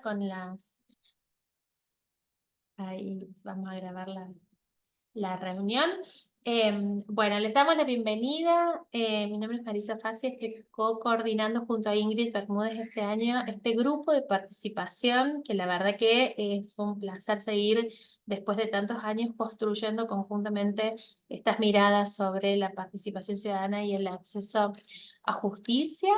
con las... Ahí vamos a grabar la reunión. Bueno, les damos la bienvenida. Mi nombre es Marisa Fassi, estoy coordinando junto a Ingrid Bermúdez este año este grupo de participación, que la verdad que es un placer seguir después de tantos años construyendo conjuntamente estas miradas sobre la participación ciudadana y el acceso a justicia.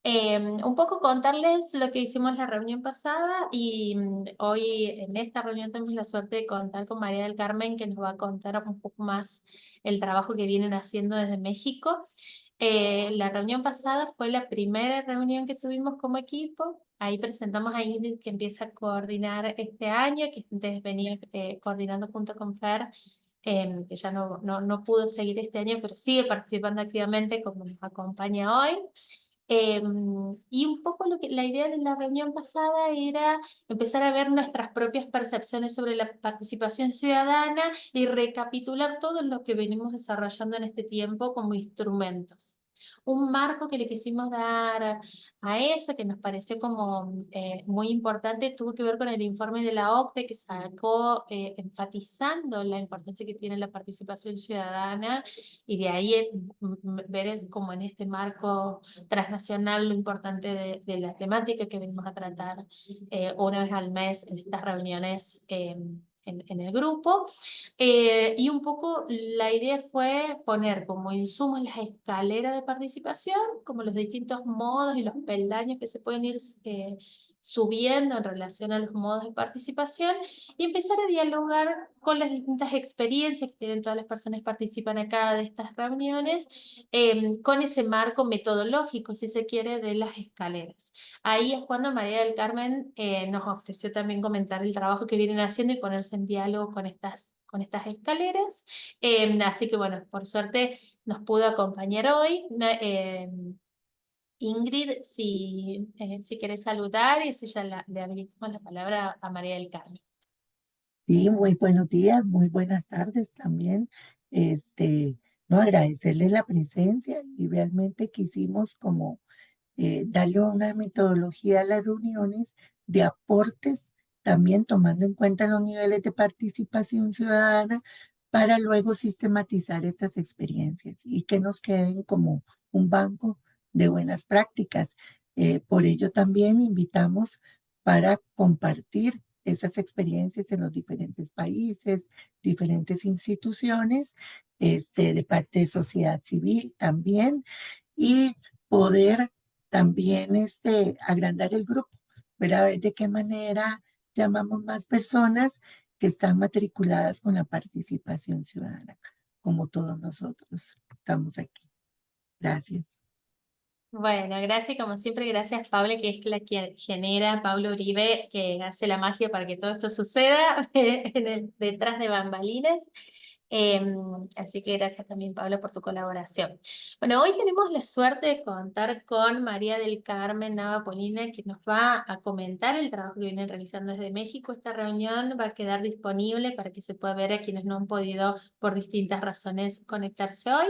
Un poco contarles lo que hicimos la reunión pasada y hoy en esta reunión tenemos la suerte de contar con María del Carmen, que nos va a contar un poco más el trabajo que vienen haciendo desde México. La reunión pasada fue la primera reunión que tuvimos como equipo. Ahí presentamos a Ingrid, que empieza a coordinar este año, que antes venía coordinando junto con Fer, que ya no pudo seguir este año, pero sigue participando activamente como nos acompaña hoy. Y un poco la idea de la reunión pasada era empezar a ver nuestras propias percepciones sobre la participación ciudadana y recapitular todo lo que venimos desarrollando en este tiempo como instrumentos. Un marco que le quisimos dar a eso, que nos pareció como muy importante, tuvo que ver con el informe de la OCDE que sacó enfatizando la importancia que tiene la participación ciudadana, y de ahí ver como en este marco transnacional lo importante de la temática que venimos a tratar una vez al mes en estas reuniones en el grupo. Y un poco la idea fue poner como insumos las escaleras de participación, como los distintos modos y los peldaños que se pueden ir subiendo en relación a los modos de participación, y empezar a dialogar con las distintas experiencias que tienen todas las personas que participan acá de estas reuniones, con ese marco metodológico, si se quiere, de las escaleras. Ahí es cuando María del Carmen nos ofreció también comentar el trabajo que vienen haciendo y ponerse en diálogo con estas escaleras. Así que bueno, por suerte nos pudo acompañar hoy. Ingrid, si querés saludar, y si ya le habilitamos la palabra a María del Carmen. Sí, muy buenos días, muy buenas tardes también. Este, no agradecerle la presencia y realmente quisimos como darle una metodología a las reuniones de aportes, también tomando en cuenta los niveles de participación ciudadana para luego sistematizar estas experiencias y que nos queden como un banco de buenas prácticas. Por ello también invitamos para compartir esas experiencias en los diferentes países, diferentes instituciones, de parte de sociedad civil también, y poder también agrandar el grupo, ver a ver de qué manera llamamos más personas que están matriculadas con la participación ciudadana, como todos nosotros estamos aquí. Gracias. Bueno, gracias, como siempre, gracias Paula, que es la que genera, Paula Uribe, que hace la magia para que todo esto suceda detrás de bambalinas. Así que gracias también, Paula, por tu colaboración. Bueno, hoy tenemos la suerte de contar con María del Carmen Nava Polina, que nos va a comentar el trabajo que vienen realizando desde México. Esta reunión va a quedar disponible para que se pueda ver a quienes no han podido, por distintas razones, conectarse hoy.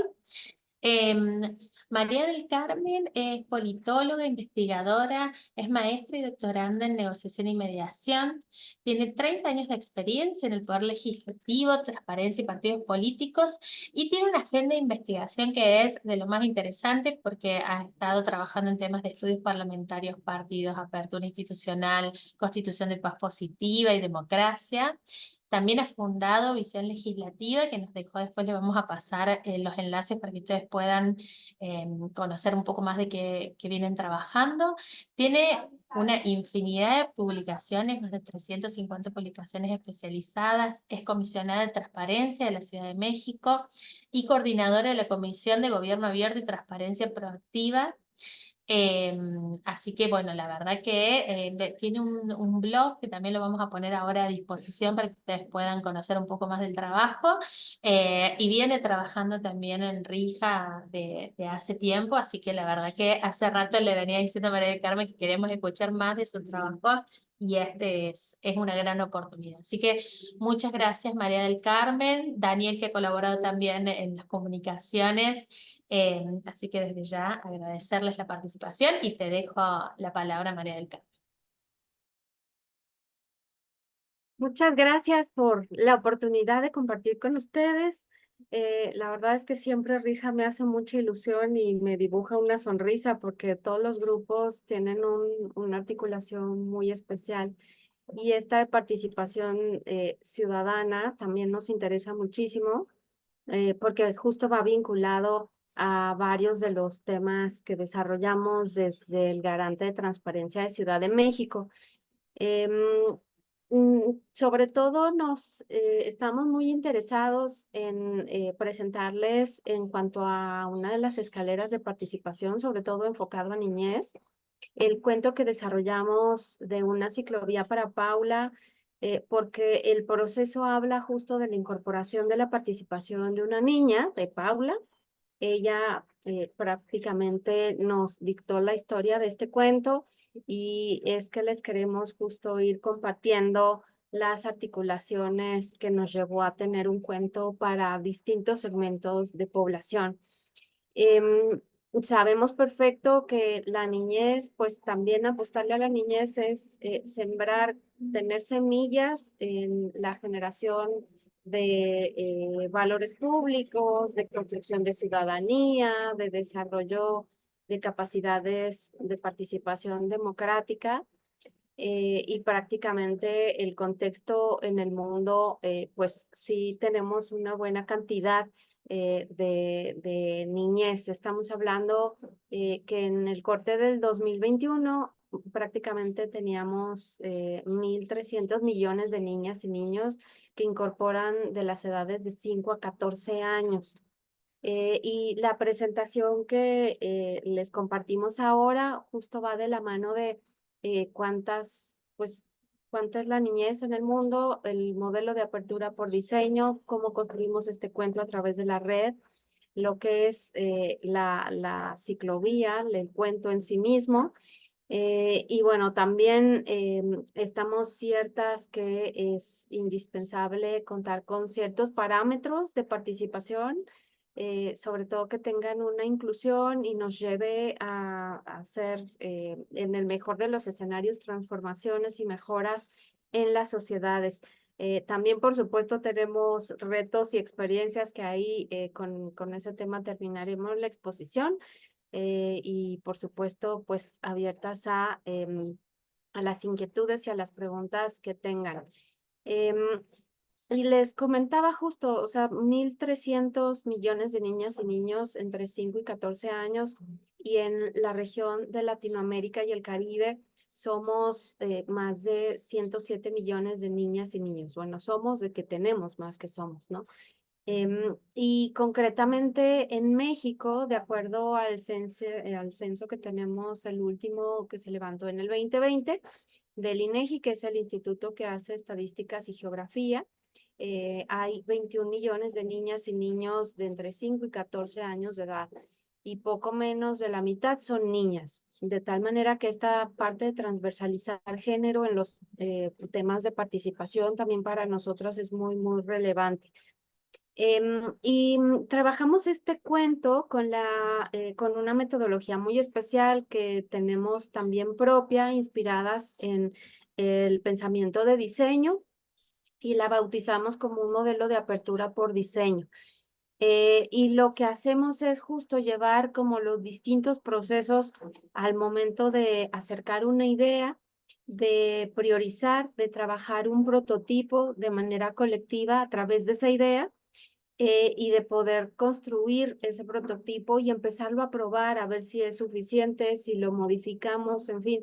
María del Carmen es politóloga, investigadora, es maestra y doctoranda en negociación y mediación. Tiene 30 años de experiencia en el poder legislativo, transparencia y partidos políticos, y tiene una agenda de investigación que es de lo más interesante porque ha estado trabajando en temas de estudios parlamentarios, partidos, apertura institucional, constitución de paz positiva y democracia. También ha fundado Visión Legislativa, que nos dejó, después le vamos a pasar los enlaces para que ustedes puedan conocer un poco más de qué vienen trabajando. Tiene una infinidad de publicaciones, más de 350 publicaciones especializadas. Es comisionada de Transparencia de la Ciudad de México y coordinadora de la Comisión de Gobierno Abierto y Transparencia Proactiva. Así que bueno, la verdad que tiene un blog que también lo vamos a poner ahora a disposición para que ustedes puedan conocer un poco más del trabajo, y viene trabajando también en Rija de hace tiempo, así que la verdad que hace rato le venía diciendo a María del Carmen que queremos escuchar más de su trabajo, y este es una gran oportunidad. Así que muchas gracias, María del Carmen. Daniel, que ha colaborado también en las comunicaciones. Así que desde ya agradecerles la participación y te dejo la palabra, María del Carmen. Muchas gracias por la oportunidad de compartir con ustedes. La verdad es que siempre Rija me hace mucha ilusión y me dibuja una sonrisa porque todos los grupos tienen una articulación muy especial y esta de participación ciudadana también nos interesa muchísimo porque justo va vinculado a varios de los temas que desarrollamos desde el Garante de Transparencia de Ciudad de México. Em, Sobre todo estamos muy interesados en presentarles en cuanto a una de las escaleras de participación, sobre todo enfocado a niñez, el cuento que desarrollamos de una ciclovía para Paula, porque el proceso habla justo de la incorporación de la participación de una niña, de Paula. Ella prácticamente nos dictó la historia de este cuento y es que les queremos justo ir compartiendo las articulaciones que nos llevó a tener un cuento para distintos segmentos de población. Em, Sabemos perfecto que la niñez, pues también apostarle a la niñez es sembrar, tener semillas en la generación de valores públicos, de construcción de ciudadanía, de desarrollo de capacidades de participación democrática. Y prácticamente el contexto en el mundo, pues sí tenemos una buena cantidad de niñez. Estamos hablando que en el corte del 2021 prácticamente teníamos 1.300 millones de niñas y niños que incorporan de las edades de 5 a 14 años. Y la presentación que les compartimos ahora justo va de la mano de cuánta es la niñez en el mundo, el modelo de apertura por diseño, cómo construimos este cuento a través de la red, lo que es la ciclovía, el cuento en sí mismo. Y bueno, también estamos ciertas que es indispensable contar con ciertos parámetros de participación, sobre todo que tengan una inclusión y nos lleve a hacer, en el mejor de los escenarios, transformaciones y mejoras en las sociedades. También, por supuesto, tenemos retos y experiencias que ahí con ese tema terminaremos la exposición y por supuesto, pues abiertas a las inquietudes y a las preguntas que tengan. Em, y les comentaba justo, o sea, 1.300 millones de niñas y niños entre 5 y 14 años y en la región de Latinoamérica y el Caribe somos más de 107 millones de niñas y niños. Bueno, somos de que tenemos más que somos, ¿no? Y concretamente en México, de acuerdo al censo que tenemos, el último que se levantó en el 2020, del INEGI, que es el instituto que hace estadísticas y geografía, hay 21 millones de niñas y niños de entre 5 y 14 años de edad, y poco menos de la mitad son niñas, de tal manera que esta parte de transversalizar género en los temas de participación también para nosotros es muy, muy relevante. Trabajamos este cuento con una metodología muy especial que tenemos también propia, inspiradas en el pensamiento de diseño, y la bautizamos como un modelo de apertura por diseño. Y lo que hacemos es justo llevar como los distintos procesos al momento de acercar una idea, de priorizar, de trabajar un prototipo de manera colectiva a través de esa idea y de poder construir ese prototipo y empezarlo a probar, a ver si es suficiente, si lo modificamos, en fin.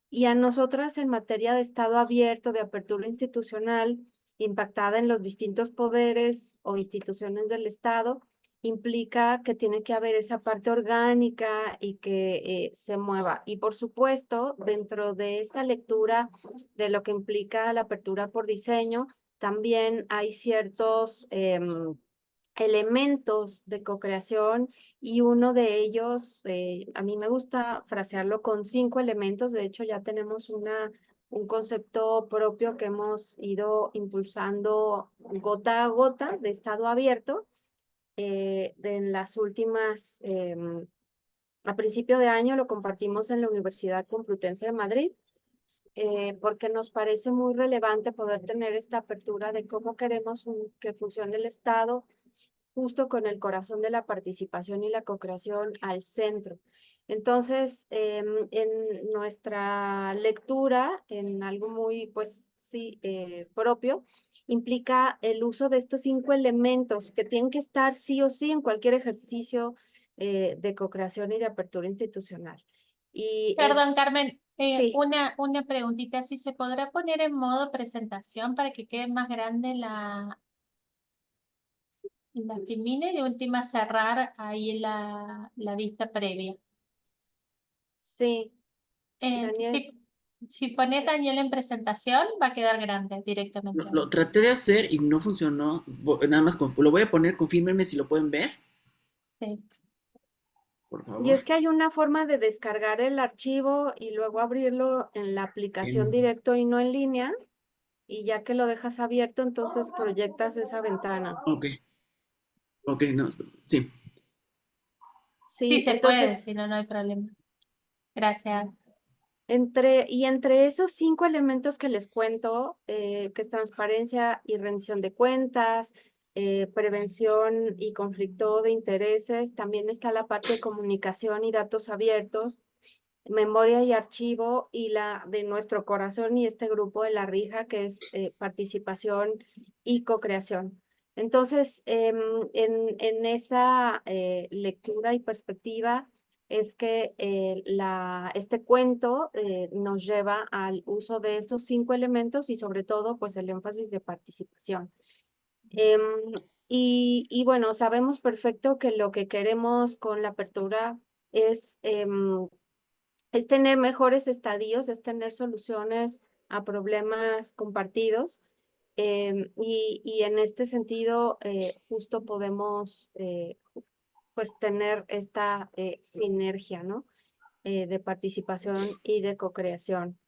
Y a nosotras en materia de estado abierto, de apertura institucional, impactada en los distintos poderes o instituciones del Estado, implica que tiene que haber esa parte orgánica y que se mueva. Y por supuesto, dentro de esa lectura de lo que implica la apertura por diseño, también hay ciertos elementos de co-creación y uno de ellos, a mí me gusta frasearlo con 5 elementos. De hecho ya tenemos un concepto propio que hemos ido impulsando gota a gota de estado abierto en las últimas, a principio de año lo compartimos en la Universidad Complutense de Madrid. porque nos parece muy relevante poder tener esta apertura de cómo queremos que funcione el Estado, justo con el corazón de la participación y la co-creación al centro. Entonces, en nuestra lectura, en algo muy, pues sí, propio, implica el uso de estos 5 elementos que tienen que estar sí o sí en cualquier ejercicio de co-creación y de apertura institucional. Y Perdón, Carmen, sí. una preguntita. ¿Si se podrá poner en modo presentación para que quede más grande la filmina y de última cerrar ahí la vista previa? Sí, Daniel. Si pones Daniel en presentación, va a quedar grande directamente ahí. Lo traté de hacer y no funcionó. Nada más lo voy a poner, confírmenme si lo pueden ver, Sí. por Y favor. es que hay una forma de descargar el archivo y luego abrirlo en la aplicación En- directo y no en línea. Y ya que lo dejas abierto, entonces proyectas esa ventana. ok, ok, no, sí. Sí Sí, se puede, entonces, si no, no hay problema. Gracias. entre esos 5 elementos que les cuento, que es transparencia y rendición de cuentas, prevención y conflicto de intereses, también está la parte de comunicación y datos abiertos, memoria y archivo, y la de nuestro corazón y este grupo de la RIJA, que es participación y co-creación. Entonces, en esa lectura y perspectiva es que este cuento nos lleva al uso de estos 5 elementos y sobre todo, pues el énfasis de participación. Em, y bueno, sabemos perfecto que lo que queremos con la apertura es tener mejores estadios, es tener soluciones a problemas compartidos. Y en este sentido, justo podemos pues tener esta sinergia, ¿no? De participación y de co-creación.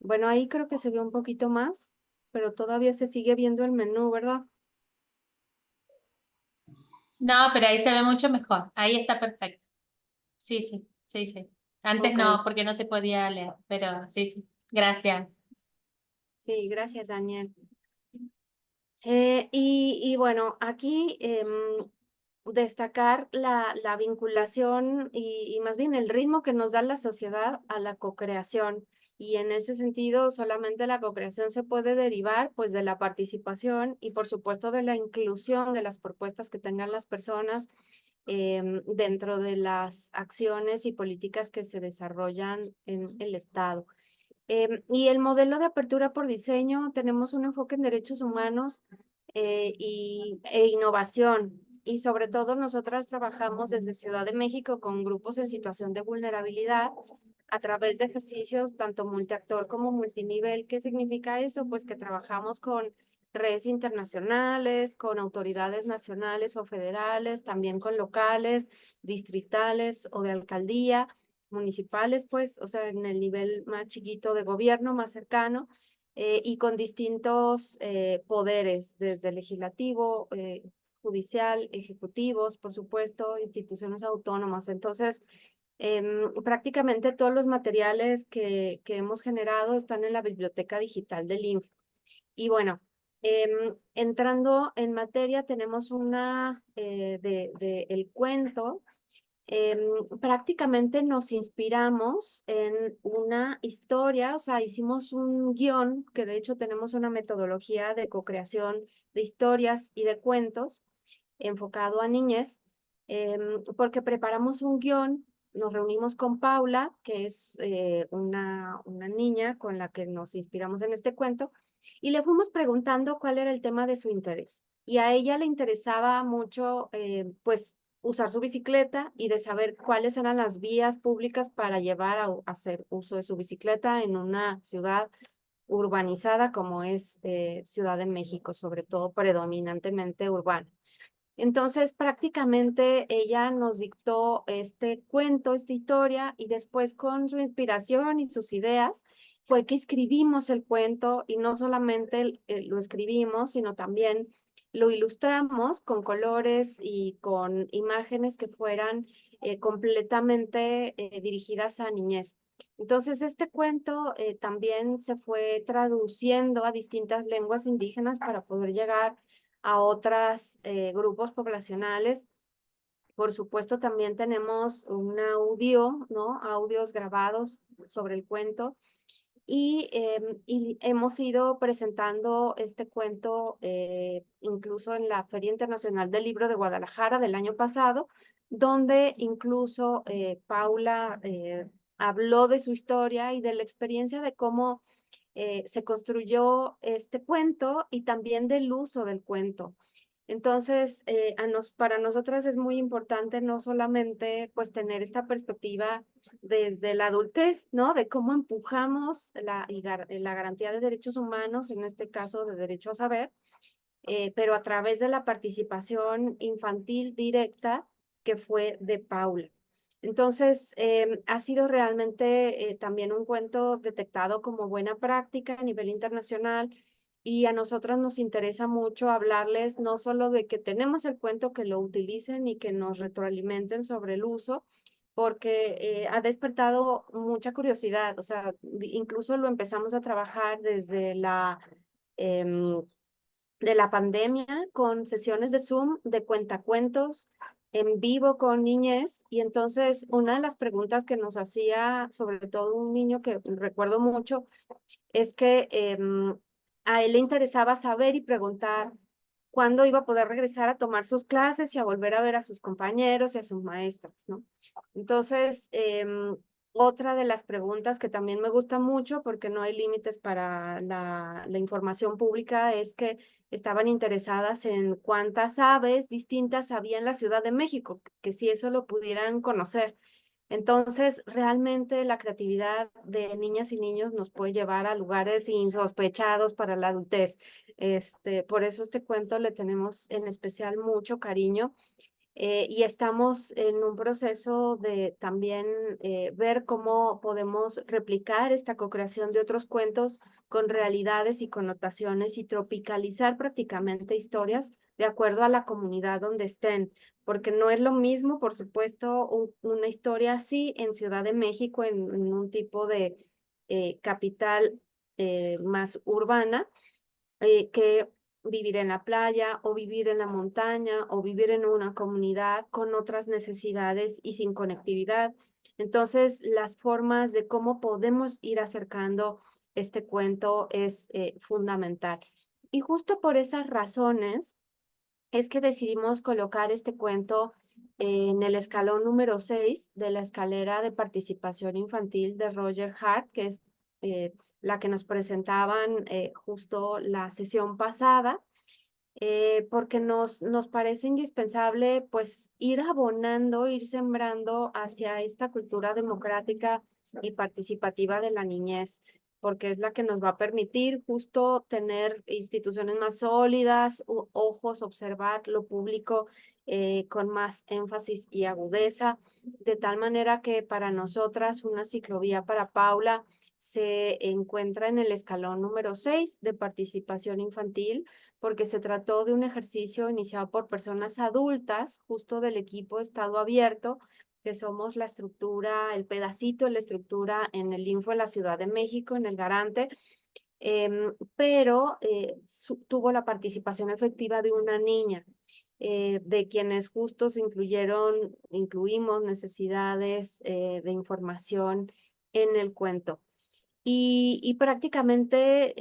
Bueno, ahí creo que se vio un poquito más, pero todavía se sigue viendo el menú, ¿verdad? No, pero ahí se ve mucho mejor. Ahí está perfecto. Sí, sí, sí, sí. Antes Ok, no, porque no se podía leer, pero sí, sí. Gracias. sí, gracias, Daniel. Y bueno, aquí destacar la vinculación y más bien el ritmo que nos da la sociedad a la co-creación. Y en ese sentido, solamente la co-creación se puede derivar pues de la participación y por supuesto de la inclusión de las propuestas que tengan las personas dentro de las acciones y políticas que se desarrollan en el Estado. Y el modelo de apertura por diseño, tenemos un enfoque en derechos humanos e innovación. Y sobre todo nosotras trabajamos desde Ciudad de México con grupos en situación de vulnerabilidad a través de ejercicios tanto multiactor como multinivel. ¿Qué significa eso? Pues que trabajamos con redes internacionales, con autoridades nacionales o federales, también con locales, distritales o de alcaldía municipales, pues, o sea, en el nivel más chiquito de gobierno, más cercano, y con distintos poderes, desde legislativo, judicial, ejecutivos, por supuesto, instituciones autónomas. Entonces, prácticamente todos los materiales que hemos generado están en la biblioteca digital del INF. Y bueno, entrando en materia, tenemos una de el cuento. Prácticamente nos inspiramos en una historia, o sea, hicimos un guión, que de hecho tenemos una metodología de co-creación de historias y de cuentos enfocado a niñez, porque preparamos un guión, nos reunimos con Paula, que es una niña con la que nos inspiramos en este cuento, y le fuimos preguntando cuál era el tema de su interés. Y a ella le interesaba mucho, pues, usar su bicicleta y de saber cuáles eran las vías públicas para llevar a hacer uso de su bicicleta en una ciudad urbanizada como es Ciudad de México, sobre todo predominantemente urbana. Entonces, prácticamente ella nos dictó este cuento, esta historia, y después con su inspiración y sus ideas, fue que escribimos el cuento y no solamente lo escribimos, sino también lo ilustramos con colores y con imágenes que fueran completamente dirigidas a niñez. Entonces, este cuento también se fue traduciendo a distintas lenguas indígenas para poder llegar a otros grupos poblacionales. Por supuesto, también tenemos un audio, ¿no? Audios grabados sobre el cuento. Y hemos ido presentando este cuento incluso en la Feria Internacional del Libro de Guadalajara del año pasado, donde incluso Paula habló de su historia y de la experiencia de cómo se construyó este cuento y también del uso del cuento. Entonces, para nosotras es muy importante no solamente pues tener esta perspectiva desde la adultez, ¿no? De cómo empujamos la garantía de derechos humanos, en este caso de derecho a saber, pero a través de la participación infantil directa que fue de Paula. Entonces, ha sido realmente también un cuento detectado como buena práctica a nivel internacional y a nosotras nos interesa mucho hablarles no solo de que tenemos el cuento, que lo utilicen y que nos retroalimenten sobre el uso, porque ha despertado mucha curiosidad, o sea, incluso lo empezamos a trabajar desde em, de la pandemia con sesiones de Zoom de cuentacuentos en vivo con niñez. Y entonces una de las preguntas que nos hacía, sobre todo un niño que recuerdo mucho, es que a él le interesaba saber y preguntar cuándo iba a poder regresar a tomar sus clases y a volver a ver a sus compañeros y a sus maestras, ¿no? Entonces, otra de las preguntas que también me gusta mucho, porque no hay límites para la información pública, es que estaban interesadas en cuántas aves distintas había en la Ciudad de México, que si eso lo pudieran conocer. Entonces, realmente la creatividad de niñas y niños nos puede llevar a lugares insospechados para la adultez. Por eso este cuento le tenemos en especial mucho cariño. Y estamos en un proceso de también ver cómo podemos replicar esta co-creación de otros cuentos con realidades y connotaciones y tropicalizar prácticamente historias de acuerdo a la comunidad donde estén, porque no es lo mismo, por supuesto, una historia así en Ciudad de México, en un tipo de capital más urbana, que vivir en la playa o vivir en la montaña o vivir en una comunidad con otras necesidades y sin conectividad. Entonces, las formas de cómo podemos ir acercando este cuento es fundamental. Y justo por esas razones es que decidimos colocar este cuento en el escalón número 6 de la escalera de participación infantil de Roger Hart, que es la que nos presentaban justo la sesión pasada, porque nos parece indispensable pues ir abonando, ir sembrando hacia esta cultura democrática y participativa de la niñez, porque es la que nos va a permitir justo tener instituciones más sólidas, ojos, observar lo público con más énfasis y agudeza, de tal manera que para nosotras una ciclovía para Paula se encuentra en el escalón número 6 de participación infantil, porque se trató de un ejercicio iniciado por personas adultas, justo del equipo Estado Abierto, que somos la estructura, el pedacito de la estructura en el Info de la Ciudad de México, en el Garante, pero tuvo la participación efectiva de una niña, de quienes justos incluimos necesidades de información en el cuento. Y prácticamente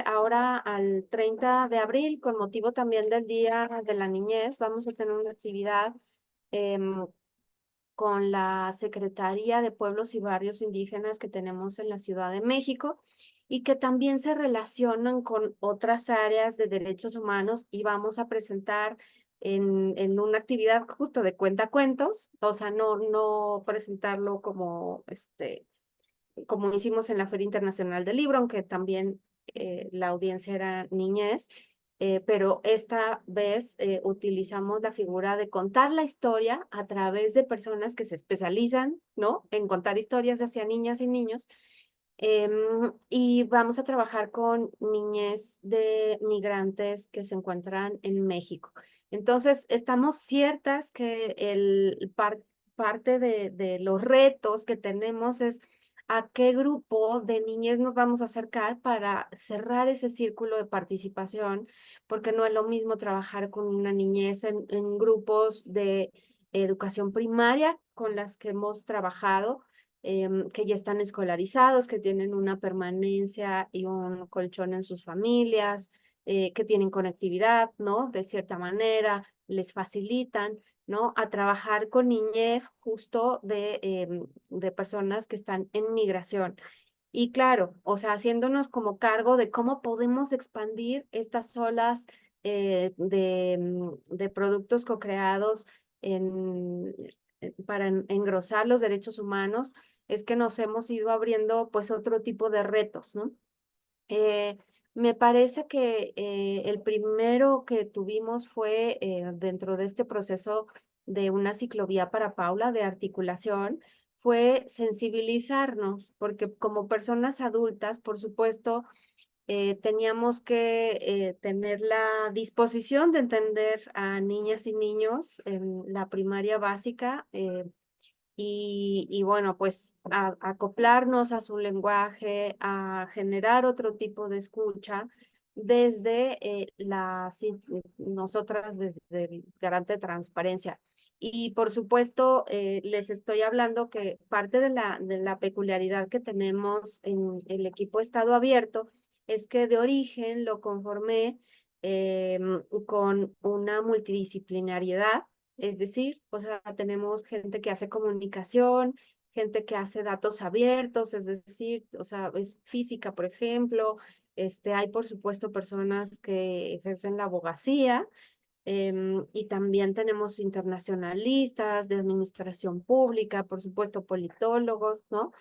ahora al 30 de abril, con motivo también del Día de la Niñez, vamos a tener una actividad con la Secretaría de Pueblos y Barrios Indígenas que tenemos en la Ciudad de México y que también se relacionan con otras áreas de derechos humanos, y vamos a presentar en una actividad justo de cuentacuentos, o sea, no presentarlo como hicimos en la Feria Internacional del Libro, aunque también la audiencia era niñez, pero esta vez utilizamos la figura de contar la historia a través de personas que se especializan, ¿no?, en contar historias hacia niñas y niños. Y vamos a trabajar con niñez de migrantes que se encuentran en México. Entonces, estamos ciertas que parte de los retos que tenemos es a qué grupo de niñez nos vamos a acercar para cerrar ese círculo de participación, porque no es lo mismo trabajar con una niñez en grupos de educación primaria con las que hemos trabajado, que ya están escolarizados, que tienen una permanencia y un colchón en sus familias, que tienen conectividad, ¿no? De cierta manera, les facilitan, ¿no? A trabajar con niñez justo de personas que están en migración. Y claro, o sea, haciéndonos como cargo de cómo podemos expandir estas olas de productos co-creados para engrosar los derechos humanos, es que nos hemos ido abriendo pues otro tipo de retos, ¿no? Eh, Me parece que el primero que tuvimos fue dentro de este proceso de una ciclovía para Paula de articulación, fue sensibilizarnos, porque como personas adultas, por supuesto, teníamos que tener la disposición de entender a niñas y niños en la primaria básica, y bueno, pues acoplarnos a su lenguaje, a generar otro tipo de escucha desde nosotras, desde el garante de transparencia. Y por supuesto, les estoy hablando que parte de la peculiaridad que tenemos en el equipo Estado Abierto es que de origen lo conformé con una multidisciplinariedad, es decir, o sea, tenemos gente que hace comunicación, gente que hace datos abiertos, es decir, o sea, es física, por ejemplo, hay por supuesto personas que ejercen la abogacía, y también tenemos internacionalistas de administración pública, por supuesto politólogos, ¿no?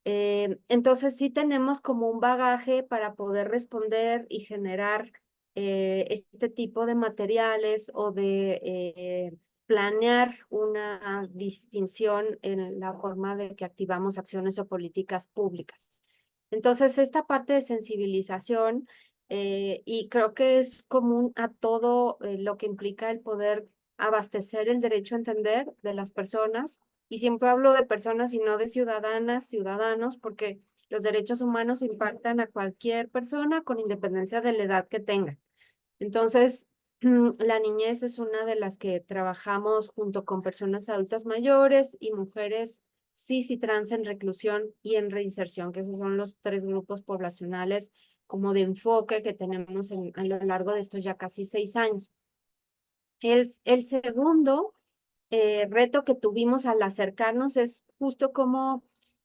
Entonces sí tenemos como un bagaje para poder responder y generar este tipo de materiales o de planear una distinción en la forma de que activamos acciones o políticas públicas. Entonces, esta parte de sensibilización, y creo que es común a todo lo que implica el poder abastecer el derecho a entender de las personas, y siempre hablo de personas y no de ciudadanas, ciudadanos, porque los derechos humanos impactan a cualquier persona con independencia de la edad que tenga. Entonces, la niñez es una de las que trabajamos junto con personas adultas mayores y mujeres cis y trans en reclusión y en reinserción, que esos son los 3 grupos poblacionales como de enfoque que tenemos a lo largo de estos ya casi 6 años. El segundo reto que tuvimos al acercarnos es justo cómo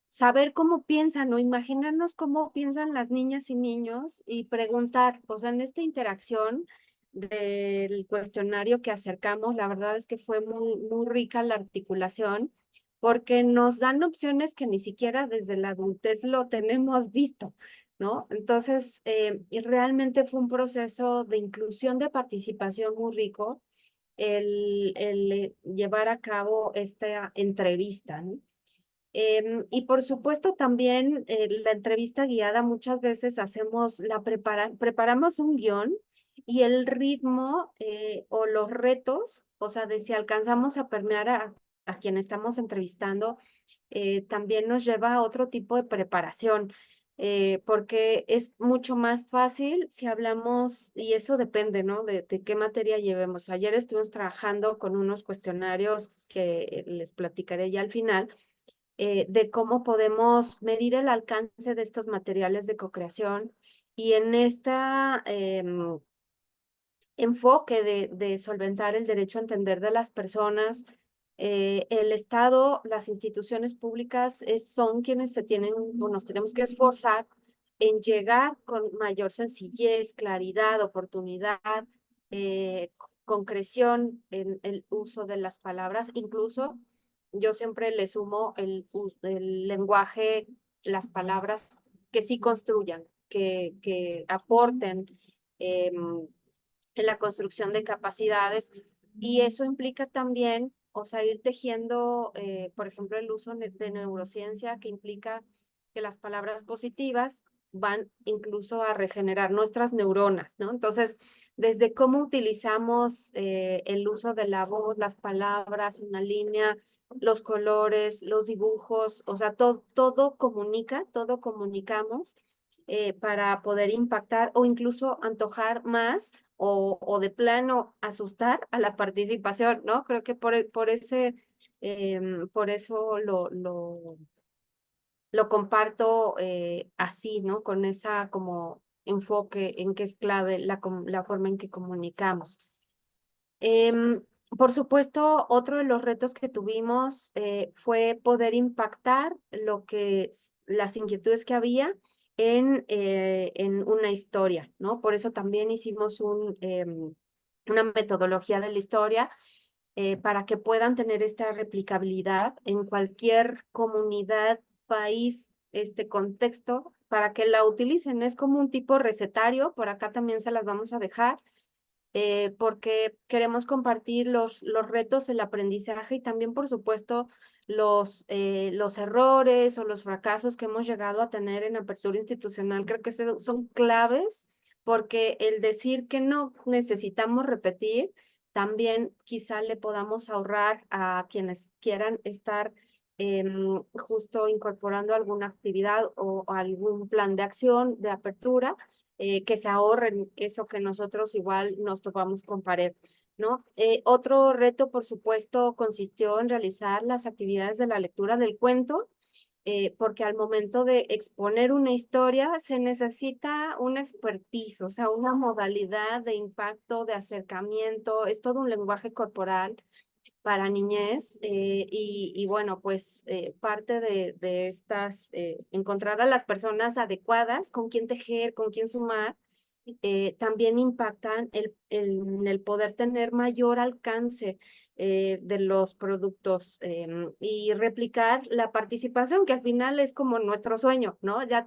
saber cómo piensan o imaginarnos cómo piensan las niñas y niños y preguntar, o sea, en esta interacción del cuestionario que acercamos, la verdad es que fue muy rica la articulación, porque nos dan opciones que ni siquiera desde la adultez lo tenemos visto, ¿no? Entonces, realmente fue un proceso de inclusión, de participación muy rico el llevar a cabo esta entrevista, ¿no? Y por supuesto también la entrevista guiada muchas veces preparamos un guión y el ritmo o los retos, o sea, de si alcanzamos a permear a quien estamos entrevistando, también nos lleva a otro tipo de preparación. Porque es mucho más fácil si hablamos, y eso depende, ¿no? De qué materia llevemos. Ayer estuvimos trabajando con unos cuestionarios que les platicaré ya al final, de cómo podemos medir el alcance de estos materiales de co-creación, y en esta enfoque de solventar el derecho a entender de las personas, el Estado, las instituciones públicas son quienes nos tenemos que esforzar en llegar con mayor sencillez, claridad, oportunidad, concreción en el uso de las palabras. Incluso yo siempre le sumo el lenguaje, las palabras que sí construyan, que aporten en la construcción de capacidades, y eso implica también, o sea, ir tejiendo, por ejemplo, el uso de neurociencia, que implica que las palabras positivas van incluso a regenerar nuestras neuronas, ¿no? Entonces, desde cómo utilizamos el uso de la voz, las palabras, una línea, los colores, los dibujos, o sea, todo comunica, todo comunicamos para poder impactar o incluso antojar más o de plano asustar a la participación, ¿no? Creo que por eso lo comparto así, ¿no? Con esa como enfoque en que es clave la forma en que comunicamos. Em, por supuesto, otro de los retos que tuvimos fue poder impactar las inquietudes que había en una historia, ¿no? Por eso también hicimos una metodología de la historia para que puedan tener esta replicabilidad en cualquier comunidad, país, este contexto, para que la utilicen. Es como un tipo recetario, por acá también se las vamos a dejar porque queremos compartir los retos, el aprendizaje y también, por supuesto, los errores o los fracasos que hemos llegado a tener en apertura institucional. Creo que son claves porque el decir que no necesitamos repetir, también quizá le podamos ahorrar a quienes quieran estar justo incorporando alguna actividad o algún plan de acción de apertura que se ahorren eso que nosotros igual nos topamos con pared, ¿no? Otro reto, por supuesto, consistió en realizar las actividades de la lectura del cuento, porque al momento de exponer una historia se necesita una expertise, o sea, una modalidad de impacto, de acercamiento, es todo un lenguaje corporal para niñez y bueno, pues parte de estas, encontrar a las personas adecuadas con quien tejer, con quien sumar, también impactan en el poder tener mayor alcance de los productos y replicar la participación, que al final es como nuestro sueño, ¿no? Ya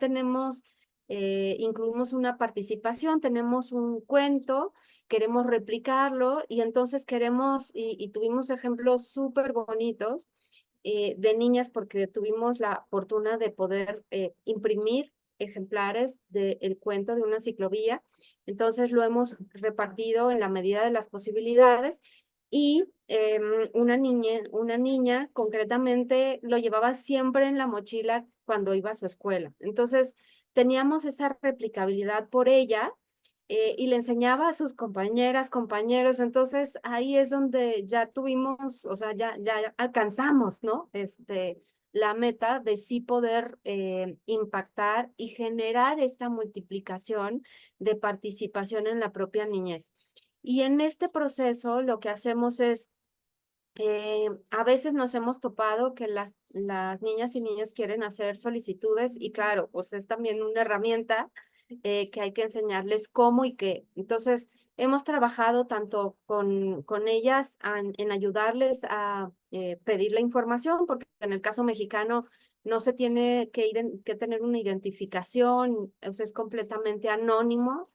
incluimos una participación, tenemos un cuento, queremos replicarlo y entonces y tuvimos ejemplos súper bonitos de niñas porque tuvimos la fortuna de poder imprimir ejemplares del cuento de una ciclovía. Entonces lo hemos repartido en la medida de las posibilidades y una niña concretamente lo llevaba siempre en la mochila cuando iba a su escuela. Entonces teníamos esa replicabilidad por ella y le enseñaba a sus compañeras, compañeros, entonces ahí es donde ya tuvimos, o sea, ya alcanzamos, ¿no? La meta de sí poder impactar y generar esta multiplicación de participación en la propia niñez. Y en este proceso lo que hacemos es, a veces nos hemos topado que las niñas y niños quieren hacer solicitudes y claro, pues es también una herramienta que hay que enseñarles cómo y qué. Entonces, hemos trabajado tanto con ellas en ayudarles a pedir la información, porque en el caso mexicano no se tiene que tener una identificación, o sea, es completamente anónimo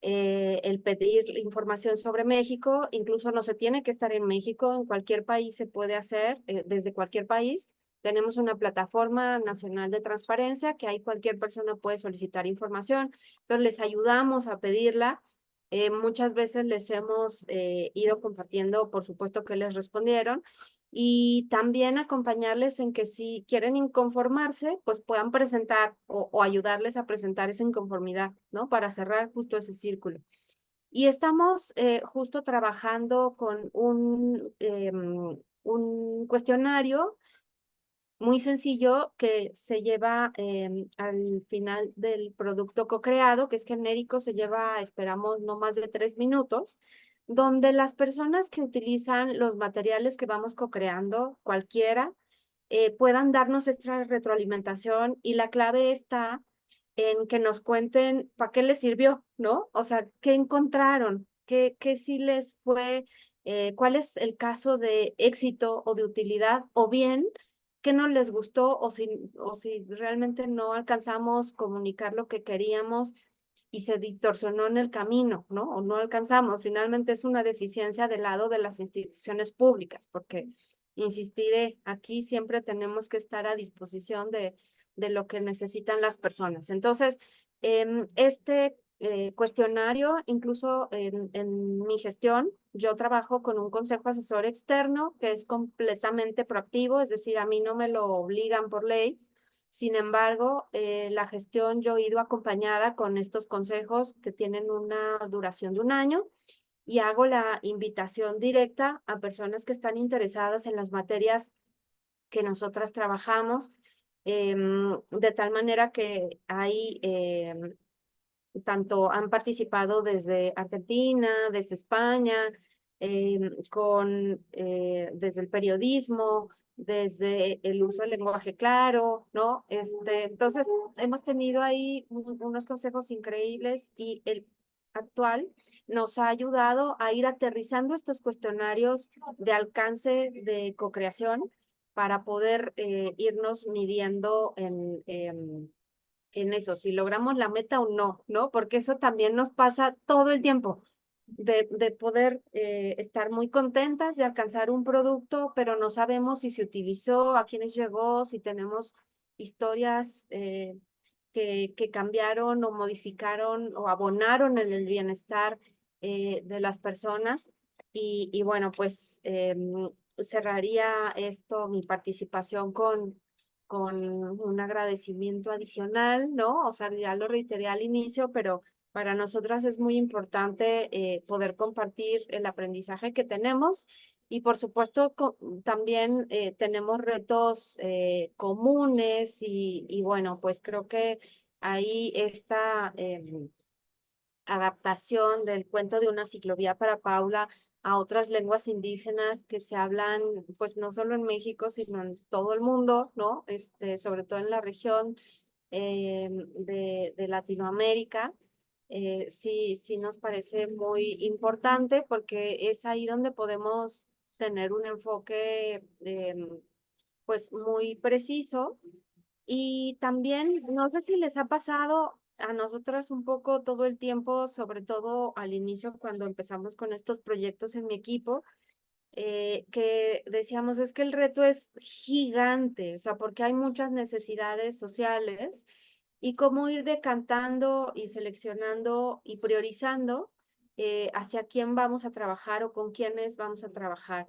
el pedir información sobre México, incluso no se tiene que estar en México, en cualquier país se puede hacer, desde cualquier país. Tenemos una plataforma nacional de transparencia que ahí cualquier persona puede solicitar información. Entonces les ayudamos a pedirla. Muchas veces les hemos ido compartiendo, por supuesto que les respondieron, y también acompañarles en que si quieren inconformarse, pues puedan presentar o ayudarles a presentar esa inconformidad, ¿no? Para cerrar justo ese círculo. Y estamos justo trabajando con un cuestionario muy sencillo que se lleva al final del producto co-creado, que es genérico, se lleva, esperamos, no más de 3 minutos, donde las personas que utilizan los materiales que vamos co-creando, cualquiera, puedan darnos esta retroalimentación y la clave está en que nos cuenten para qué les sirvió, ¿no? O sea, qué encontraron, qué sí les fue, cuál es el caso de éxito o de utilidad, o bien qué no les gustó o si realmente no alcanzamos comunicar lo que queríamos y se distorsionó en el camino, ¿no? O no alcanzamos. Finalmente es una deficiencia del lado de las instituciones públicas, porque insistiré, aquí siempre tenemos que estar a disposición de lo que necesitan las personas. Entonces, este cuestionario, incluso en mi gestión, yo trabajo con un consejo asesor externo que es completamente proactivo, es decir, a mí no me lo obligan por ley. Sin embargo, la gestión yo he ido acompañada con estos consejos que tienen una duración de un año y hago la invitación directa a personas que están interesadas en las materias que nosotras trabajamos, de tal manera que hay tanto han participado desde Argentina, desde España, desde el periodismo, desde el uso del lenguaje claro, ¿no? Entonces, hemos tenido ahí unos consejos increíbles y el actual nos ha ayudado a ir aterrizando estos cuestionarios de alcance de cocreación para poder irnos midiendo en eso, si logramos la meta o no, ¿no? Porque eso también nos pasa todo el tiempo, de poder estar muy contentas de alcanzar un producto, pero no sabemos si se utilizó, a quiénes llegó, si tenemos historias que cambiaron o modificaron o abonaron en el bienestar de las personas. Y bueno, pues cerraría esto, mi participación con un agradecimiento adicional, ¿no? O sea, ya lo reiteré al inicio, pero para nosotras es muy importante poder compartir el aprendizaje que tenemos y por supuesto también tenemos retos comunes y bueno, pues creo que ahí esta adaptación del cuento de una ciclovía para Paula a otras lenguas indígenas que se hablan, pues no solo en México, sino en todo el mundo, ¿no? Sobre todo en la región de Latinoamérica. Sí, sí nos parece muy importante porque es ahí donde podemos tener un enfoque pues muy preciso y también, no sé si les ha pasado a nosotras un poco todo el tiempo, sobre todo al inicio cuando empezamos con estos proyectos en mi equipo, que decíamos es que el reto es gigante, o sea, porque hay muchas necesidades sociales y cómo ir decantando y seleccionando y priorizando hacia quién vamos a trabajar o con quiénes vamos a trabajar.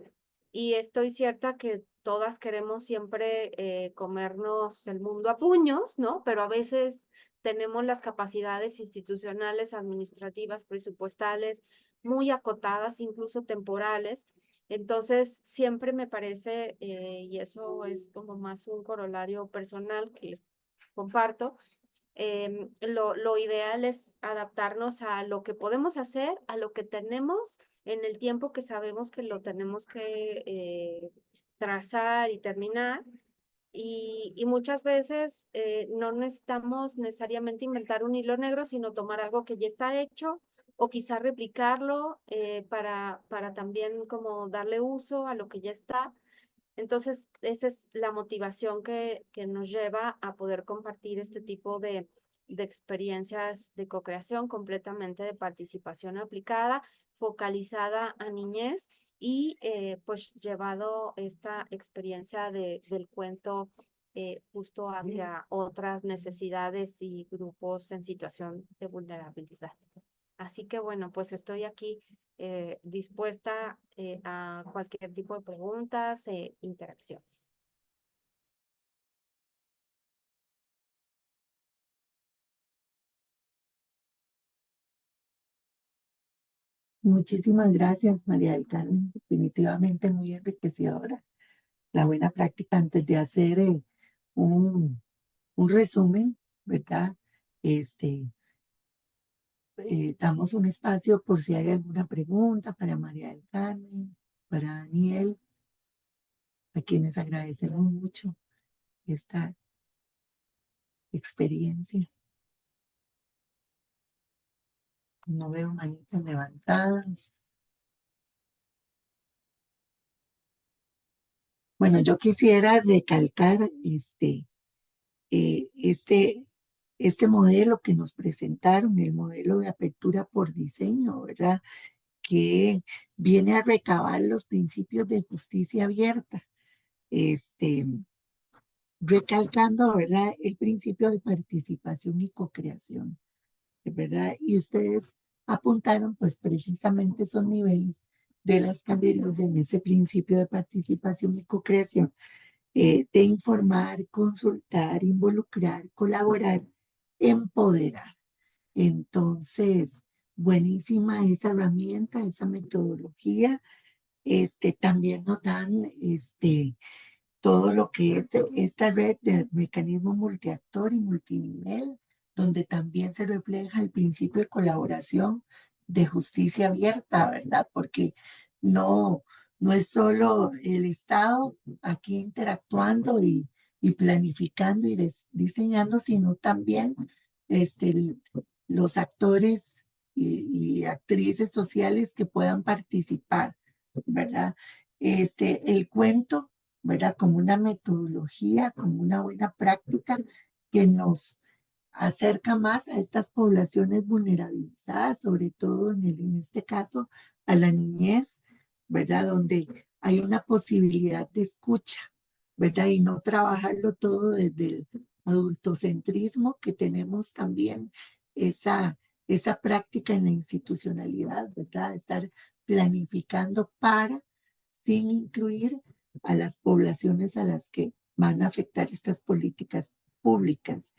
Y estoy cierta que todas queremos siempre comernos el mundo a puños, ¿no? Pero a veces tenemos las capacidades institucionales, administrativas, presupuestales muy acotadas, incluso temporales. Entonces, siempre me parece, y eso es como más un corolario personal que les comparto, lo ideal es adaptarnos a lo que podemos hacer, a lo que tenemos en el tiempo que sabemos que lo tenemos que trazar y terminar. Y muchas veces no necesitamos necesariamente inventar un hilo negro, sino tomar algo que ya está hecho o quizá replicarlo para también como darle uso a lo que ya está. Entonces, esa es la motivación que nos lleva a poder compartir este tipo de experiencias de co-creación completamente de participación aplicada, focalizada a niñez y pues llevado esta experiencia del cuento justo hacia otras necesidades y grupos en situación de vulnerabilidad. Así que bueno, pues estoy aquí dispuesta a cualquier tipo de preguntas e interacciones. Muchísimas gracias, María del Carmen. Definitivamente muy enriquecedora. La buena práctica antes de hacer un, un resumen, ¿verdad? Este, damos un espacio por si hay alguna pregunta para María del Carmen, para Daniel, a quienes agradecemos mucho esta experiencia. No veo manitas levantadas. Bueno, yo quisiera recalcar eh, este, este modelo que nos presentaron, el modelo de apertura por diseño, ¿verdad? Que viene a recabar los principios de justicia abierta, este, recalcando, ¿verdad? El principio de participación y co-creación. ¿verdad? Y ustedes apuntaron pues precisamente esos niveles de las carreras en ese principio de participación y co-creación, de informar, consultar, involucrar, colaborar, empoderar. Entonces, buenísima esa herramienta, esa metodología. También nos dan todo lo que es esta red de mecanismo multiactor y multinivel, donde también se refleja el principio de colaboración, de justicia abierta, ¿verdad? Porque no, no es solo el Estado aquí interactuando y planificando y diseñando, sino también los actores y actrices sociales que puedan participar, ¿verdad? El cuento, ¿verdad? Como una metodología, como una buena práctica que nos acerca más a estas poblaciones vulnerabilizadas, sobre todo en este caso a la niñez, ¿verdad? Donde hay una posibilidad de escucha, ¿verdad? Y no trabajarlo todo desde el adultocentrismo, que tenemos también esa práctica en la institucionalidad, ¿verdad? Estar planificando para, sin incluir a las poblaciones a las que van a afectar estas políticas públicas.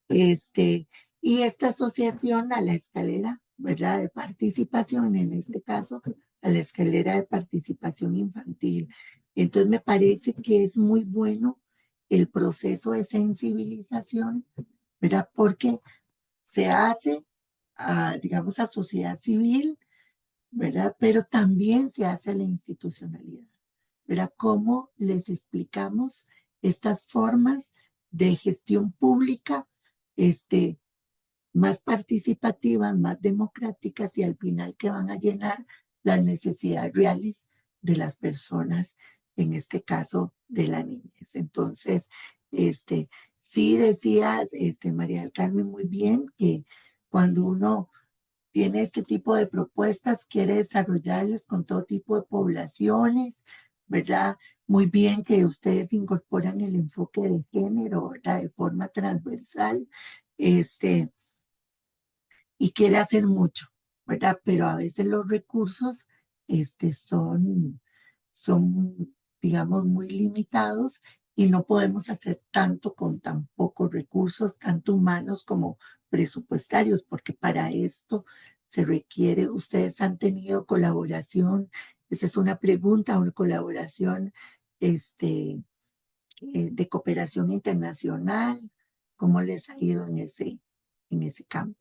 Y esta asociación a la escalera, ¿verdad? De participación, en este caso, a la escalera de participación infantil. Entonces, me parece que es muy bueno el proceso de sensibilización, ¿verdad? Porque se hace, digamos, a sociedad civil, ¿verdad? Pero también se hace a la institucionalidad, ¿verdad? ¿Cómo les explicamos estas formas de gestión pública, este, más participativas, más democráticas y al final que van a llenar las necesidades reales de las personas, en este caso de la niñez? Entonces, sí decías, María del Carmen, muy bien, que cuando uno tiene este tipo de propuestas, quiere desarrollarlas con todo tipo de poblaciones, ¿verdad? Muy bien que ustedes incorporan el enfoque de género, ¿verdad? De forma transversal, este, y quiere hacer mucho, ¿verdad? Pero a veces los recursos, son, digamos, muy limitados y no podemos hacer tanto con tan pocos recursos, tanto humanos como presupuestarios, porque para esto se requiere, ustedes han tenido colaboración, esa es una pregunta, una colaboración de cooperación internacional, ¿cómo les ha ido en ese campo?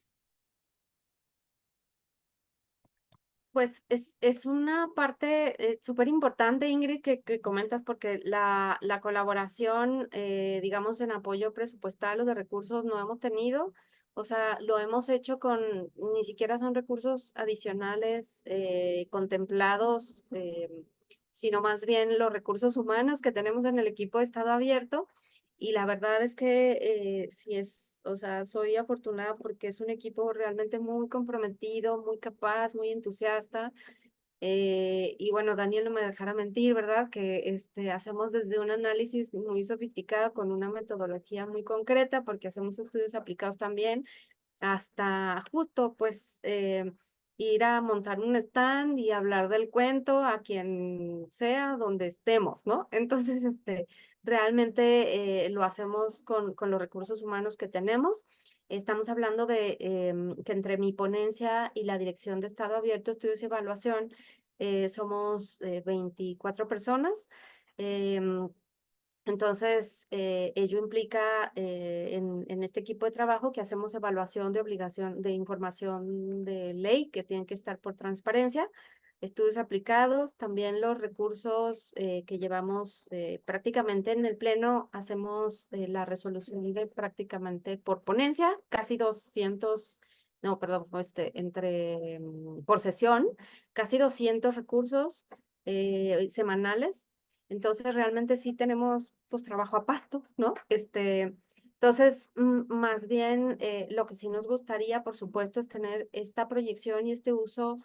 Pues es una parte súper importante, Ingrid, que comentas, porque la colaboración, digamos, en apoyo presupuestal o de recursos no hemos tenido. O sea, lo hemos hecho con, ni siquiera son recursos adicionales contemplados, sino más bien los recursos humanos que tenemos en el equipo de Estado Abierto. Y la verdad es que sí es, o sea, soy afortunada porque es un equipo realmente muy comprometido, muy capaz, muy entusiasta. Y bueno, Daniel no me dejará mentir, ¿verdad? Que hacemos desde un análisis muy sofisticado con una metodología muy concreta, porque hacemos estudios aplicados también, hasta justo pues ir a montar un stand y hablar del cuento a quien sea, donde estemos, ¿no? Entonces, realmente lo hacemos con los recursos humanos que tenemos. Estamos hablando de que entre mi ponencia y la Dirección de Estado Abierto, Estudios y Evaluación, somos 24 personas. em, entonces, ello implica en este equipo de trabajo que hacemos evaluación de obligación de información de ley que tienen que estar por transparencia, estudios aplicados, también los recursos que llevamos prácticamente en el pleno, hacemos la resolución de prácticamente por ponencia, casi 200, no, perdón, por sesión, casi 200 recursos semanales. Entonces, realmente sí tenemos pues trabajo a pasto, ¿no? Entonces, más bien lo que sí nos gustaría, por supuesto, es tener esta proyección y este uso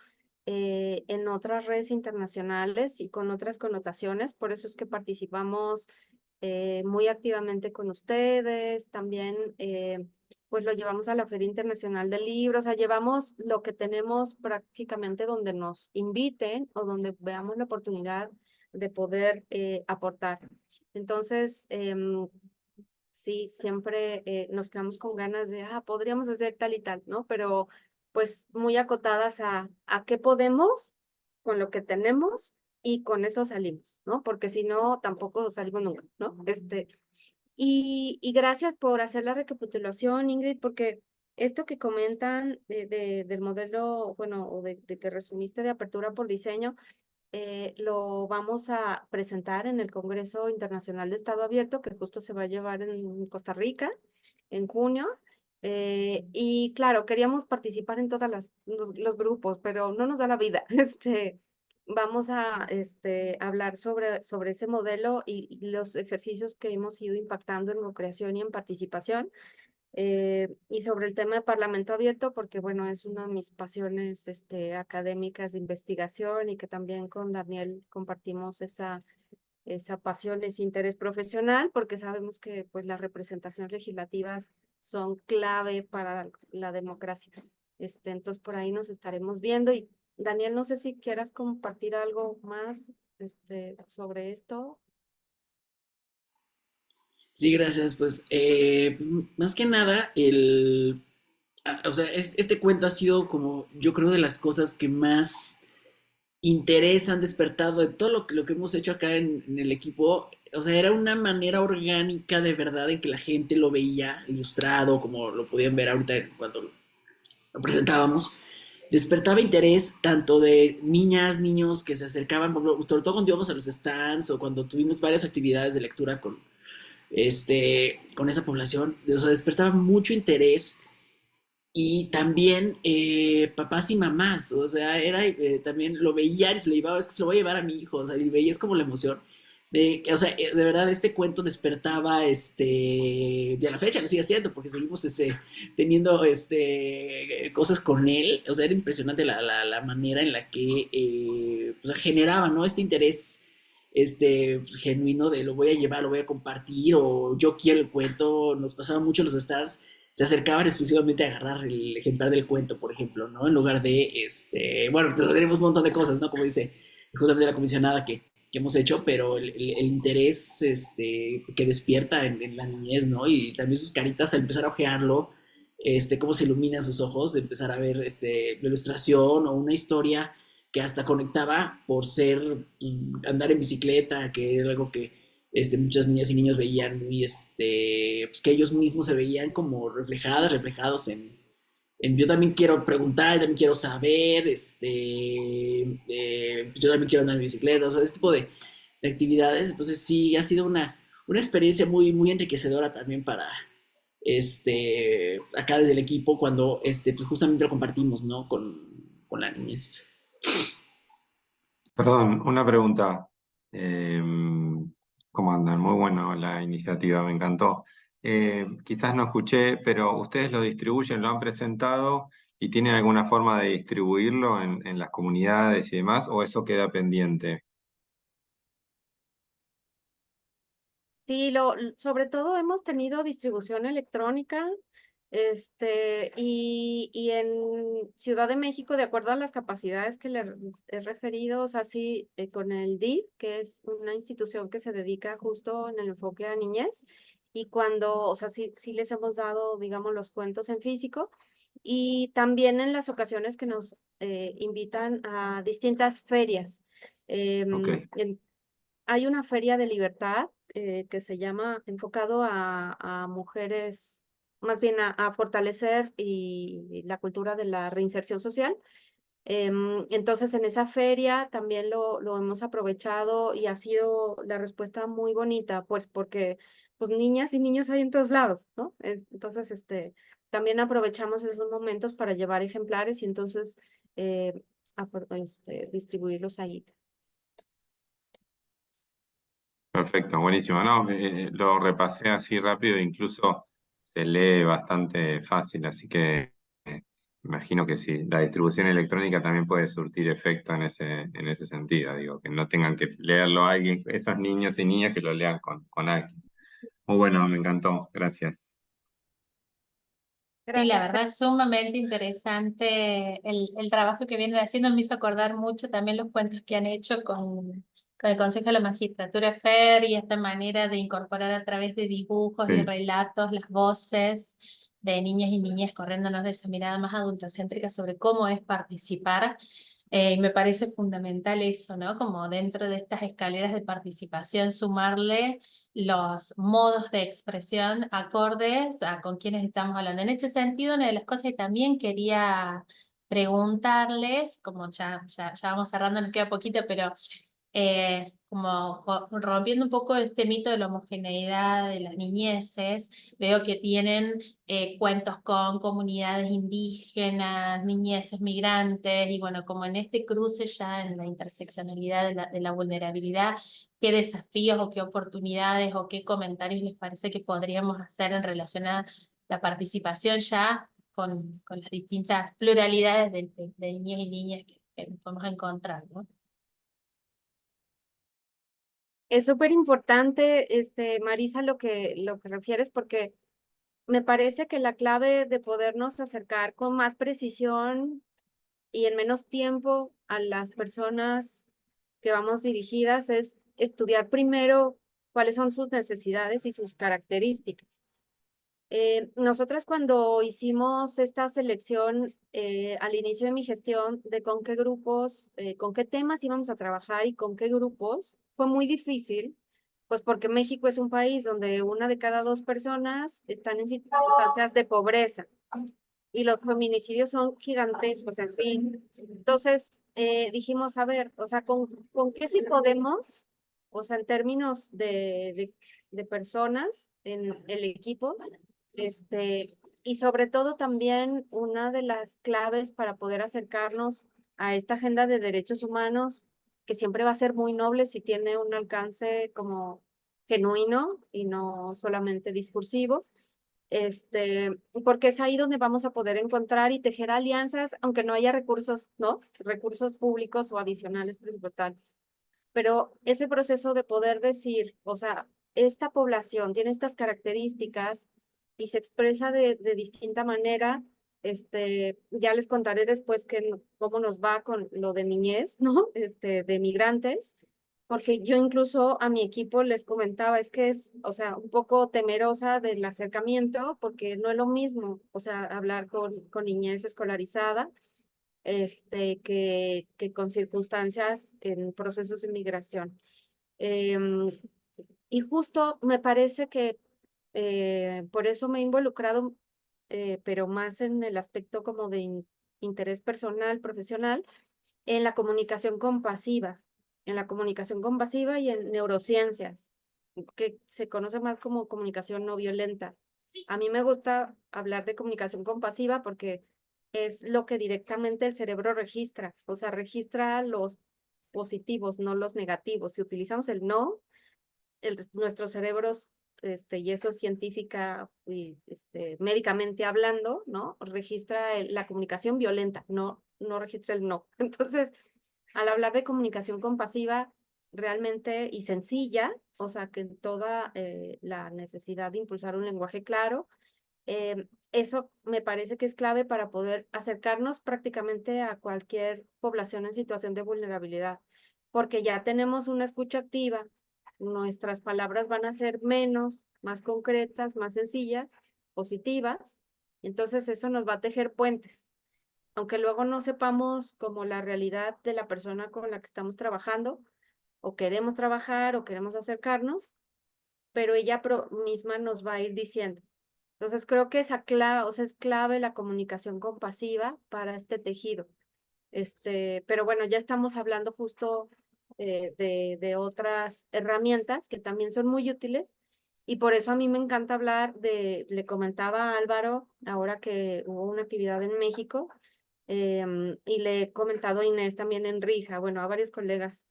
en otras redes internacionales y con otras connotaciones. Por eso es que participamos muy activamente con ustedes. También pues lo llevamos a la Feria Internacional del Libro, o sea, llevamos lo que tenemos prácticamente donde nos inviten o donde veamos la oportunidad de poder aportar. Entonces, sí, siempre nos quedamos con ganas de, podríamos hacer tal y tal, ¿no? Pero pues muy acotadas a qué podemos con lo que tenemos y con eso salimos, ¿no? Porque si no, tampoco salimos nunca, ¿no? Y gracias por hacer la recapitulación, Ingrid, porque esto que comentan del modelo, bueno, o de que resumiste de apertura por diseño, lo vamos a presentar en el Congreso Internacional de Estado Abierto, que justo se va a llevar en Costa Rica en junio. Y claro, queríamos participar en todos los grupos, pero no nos da la vida. Vamos a hablar sobre ese modelo y los ejercicios que hemos ido impactando en co-creación y en participación. Y sobre el tema de Parlamento Abierto, porque bueno, es una de mis pasiones académicas de investigación y que también con Daniel compartimos esa pasión, ese interés profesional, porque sabemos que pues las representaciones legislativas son clave para la democracia. Entonces por ahí nos estaremos viendo y Daniel, no sé si quieras compartir algo más sobre esto. Sí, gracias. Pues más que nada, o sea, este cuento ha sido como, yo creo, de las cosas que más interés han despertado de todo lo que hemos hecho acá en el equipo. O sea, era una manera orgánica de verdad en que la gente lo veía ilustrado, como lo podían ver ahorita cuando lo presentábamos. Despertaba interés tanto de niñas, niños que se acercaban, sobre todo cuando íbamos a los stands o cuando tuvimos varias actividades de lectura con esa población. O sea, despertaba mucho interés y también papás y mamás, o sea, también lo veía y se lo llevaba, es que se lo voy a llevar a mi hijo, o sea, y veías como la emoción o sea, de verdad este cuento despertaba, y a la fecha lo sigue haciendo, porque seguimos, teniendo, cosas con él, o sea, era impresionante la manera en la que, o sea, generaba, ¿no? Este interés, pues, genuino de lo voy a llevar, lo voy a compartir, o yo quiero el cuento. Nos pasaba mucho los stars, se acercaban exclusivamente a agarrar el ejemplar del cuento, por ejemplo, ¿no? En lugar de, bueno, pues tenemos un montón de cosas, ¿no? Como dice justamente la comisionada que hemos hecho, pero el interés, que despierta en la niñez, ¿no? Y también sus caritas al empezar a ojearlo, cómo se iluminan sus ojos, empezar a ver, la ilustración o una historia que hasta conectaba por ser, andar en bicicleta, que era algo que, muchas niñas y niños veían muy, pues que ellos mismos se veían como reflejados en yo también quiero preguntar, yo también quiero saber, pues yo también quiero andar en bicicleta, o sea, este tipo de actividades. Entonces sí, ha sido una experiencia muy, muy enriquecedora también para, acá desde el equipo cuando, pues justamente lo compartimos, ¿no? Con la niñez. Perdón, una pregunta. Eh, ¿Cómo andan? Muy bueno la iniciativa, me encantó. Quizás no escuché, pero ¿ustedes lo distribuyen, lo han presentado y tienen alguna forma de distribuirlo en las comunidades y demás, o eso queda pendiente? Sí, sobre todo hemos tenido distribución electrónica, y en Ciudad de México, de acuerdo a las capacidades que le he referido, o sea, sí, con el DIF, que es una institución que se dedica justo en el enfoque a niñez, y cuando, o sea, sí les hemos dado, digamos, los cuentos en físico, y también en las ocasiones que nos invitan a distintas ferias. Ok, Hay una feria de libertad que se llama enfocado a mujeres, más bien a fortalecer y la cultura de la reinserción social. Entonces, en esa feria también lo hemos aprovechado y ha sido la respuesta muy bonita, pues porque pues niñas y niños hay en todos lados, ¿no? Entonces, también aprovechamos esos momentos para llevar ejemplares y entonces distribuirlos ahí. perfecto, buenísimo. No, lo repasé así rápido, incluso se lee bastante fácil, así que imagino que sí. La distribución electrónica también puede surtir efecto en ese sentido, digo, que no tengan que leerlo a alguien, esos niños y niñas que lo lean con alguien. Muy bueno, me encantó, gracias. Sí, la Gracias, verdad es sumamente interesante el trabajo que vienen haciendo. Me hizo acordar mucho también los cuentos que han hecho con el Consejo de la Magistratura FER y esta manera de incorporar a través de dibujos y Sí. relatos las voces de niñas y niñas, corriéndonos de esa mirada más adultocéntrica sobre cómo es participar. Y me parece fundamental eso, ¿no? Como dentro de estas escaleras de participación, sumarle los modos de expresión acordes a con quienes estamos hablando. En ese sentido, una de las cosas que también quería preguntarles, como ya vamos cerrando, nos queda poquito, pero como rompiendo un poco este mito de la homogeneidad de las niñeces, veo que tienen cuentos con comunidades indígenas, niñeces migrantes, y bueno, como en este cruce ya en la interseccionalidad de la vulnerabilidad, ¿qué desafíos o qué oportunidades o qué comentarios les parece que podríamos hacer en relación a la participación ya con las distintas pluralidades de niños y niñas que podemos encontrar, ¿no? es súper importante, Marisa, lo que refieres, porque me parece que la clave de podernos acercar con más precisión y en menos tiempo a las personas que vamos dirigidas es estudiar primero cuáles son sus necesidades y sus características. Nosotras cuando hicimos esta selección al inicio de mi gestión de con qué grupos, con qué temas íbamos a trabajar y con qué grupos, fue muy difícil, pues porque México es un país donde 1 de cada 2 personas están en circunstancias de pobreza y los feminicidios son gigantescos, en fin. Entonces dijimos, a ver, o sea, ¿con qué sí podemos, o sea, en términos de personas en el equipo, y sobre todo también una de las claves para poder acercarnos a esta agenda de derechos humanos, que siempre va a ser muy noble si tiene un alcance como genuino y no solamente discursivo, porque es ahí donde vamos a poder encontrar y tejer alianzas, aunque no haya recursos, ¿no? Recursos públicos o adicionales presupuestales. Pero ese proceso de poder decir, o sea, esta población tiene estas características y se expresa de distinta manera, ya les contaré después cómo nos va con lo de niñez, ¿no? De migrantes, porque yo incluso a mi equipo les comentaba, es que es, o sea, un poco temerosa del acercamiento, porque no es lo mismo, o sea, hablar con niñez escolarizada, que con circunstancias en procesos de migración. Em, y justo me parece que por eso me he involucrado, pero más en el aspecto como de interés personal, profesional, en la comunicación compasiva, y en neurociencias, que se conoce más como comunicación no violenta. A mí me gusta hablar de comunicación compasiva porque es lo que directamente el cerebro registra, o sea, registra los positivos, no los negativos. Si utilizamos el no, nuestros cerebros, y eso es científica y médicamente hablando, ¿no? Registra la comunicación violenta, no registra el no. Entonces, al hablar de comunicación compasiva realmente y sencilla, o sea, que en toda la necesidad de impulsar un lenguaje claro, eso me parece que es clave para poder acercarnos prácticamente a cualquier población en situación de vulnerabilidad, porque ya tenemos una escucha activa, nuestras palabras van a ser menos, más concretas, más sencillas, positivas, entonces eso nos va a tejer puentes. Aunque luego no sepamos como la realidad de la persona con la que estamos trabajando, o queremos trabajar, o queremos acercarnos, pero ella misma nos va a ir diciendo. Entonces creo que esa clave, o sea, es clave la comunicación compasiva para este tejido. Pero bueno, ya estamos hablando justo de otras herramientas que también son muy útiles. Y por eso a mí me encanta hablar le comentaba a Álvaro, ahora que hubo una actividad en México, y le he comentado a Inés también en Rija, bueno, a varios colegas,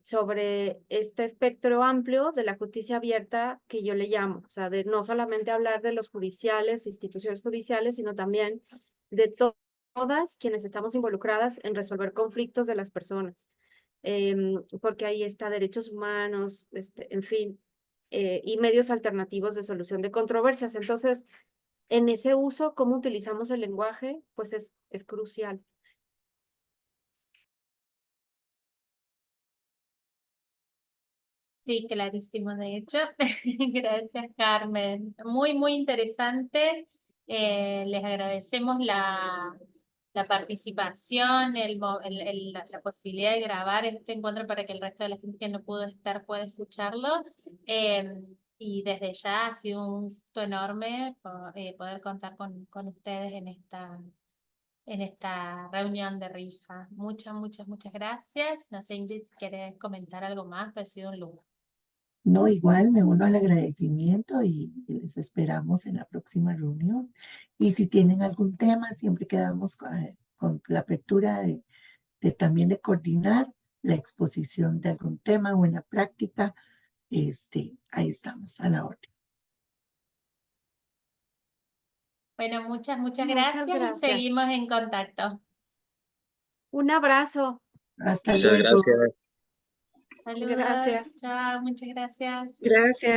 sobre este espectro amplio de la justicia abierta que yo le llamo, o sea, de no solamente hablar de los judiciales, instituciones judiciales, sino también de todas quienes estamos involucradas en resolver conflictos de las personas, porque ahí está derechos humanos, en fin, y medios alternativos de solución de controversias. Entonces, en ese uso, cómo utilizamos el lenguaje, pues es crucial. Sí, clarísimo, de hecho. Gracias, Carmen. Muy, muy interesante. Les agradecemos la participación, la posibilidad de grabar este encuentro para que el resto de la gente que no pudo estar pueda escucharlo. Y desde ya ha sido un gusto enorme poder contar con ustedes en esta reunión de rifa. Muchas, muchas, muchas gracias. No sé, Ingrid, si quieres comentar algo más, pero ha sido un lujo. No, igual me uno al agradecimiento y les esperamos en la próxima reunión. Y si tienen algún tema, siempre quedamos con la apertura de también de coordinar la exposición de algún tema o en la práctica. Ahí estamos a la orden. Bueno, muchas, muchas Muchas gracias y gracias. seguimos en contacto. Un abrazo. Hasta Muchas luego. gracias. Saludos, Gracias. chao, muchas gracias. Gracias.